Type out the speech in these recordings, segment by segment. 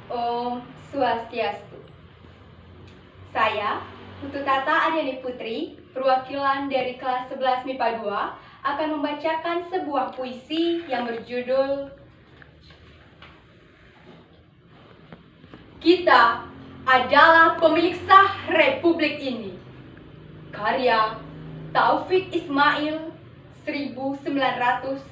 Om Swastiastu. Saya, Putu Tata Aryani Putri, perwakilan dari kelas 11 MIPA 2, akan membacakan sebuah puisi yang berjudul Kita adalah pemilik sah Republik ini. Karya Taufik Ismail, 1966.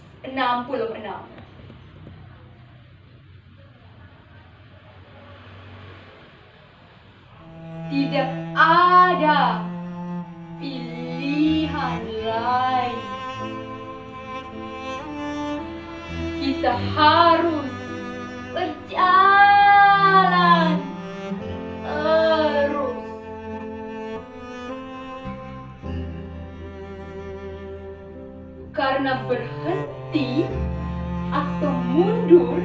Tidak ada pilihan lain. Kita harus berjalan terus. Karena berhenti atau mundur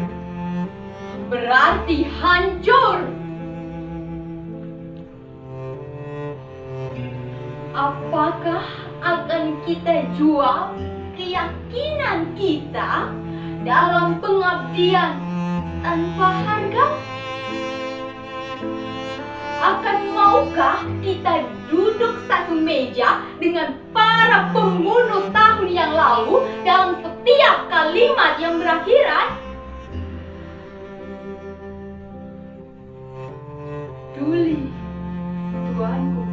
berarti hancur. Apakah akan kita jual keyakinan kita dalam pengabdian tanpa harga? Akan maukah kita duduk satu meja dengan para pembunuh tahun yang lalu dalam setiap kalimat yang berakhiran? Tuli, tuanku.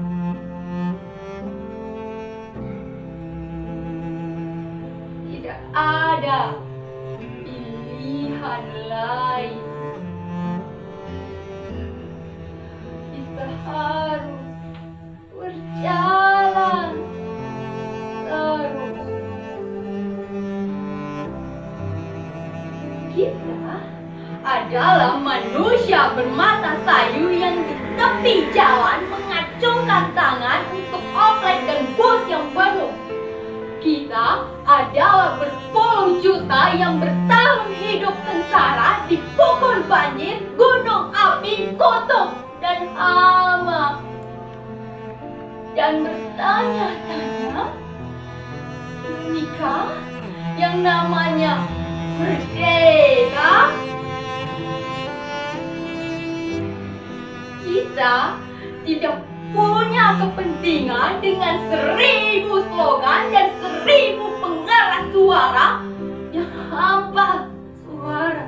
Tidak ada pilihan lain. Kita harus berjalan terus. Kita adalah manusia bermata sayu yang di tepi jalan mengacungkan tangan untuk oplek dan bus yang penuh. Kita adalah berpuluh juta yang bertahun hidup sengsara dipukul banjir, gunung api, kutub, dan hama. Dan bertanya-tanya, inikah yang namanya merdeka? Kita tidak punya kepentingan dengan 1000 slogan dan 1000 pengeras suara yang hampa suara.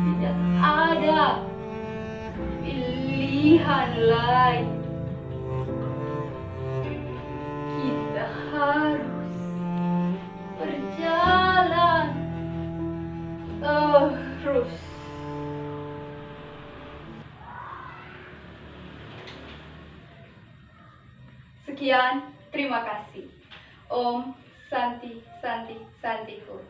Tidak ada pilihan lain. Kita harus berjalan terus. Sekian, terima kasih. Om Santi Santi Santiku.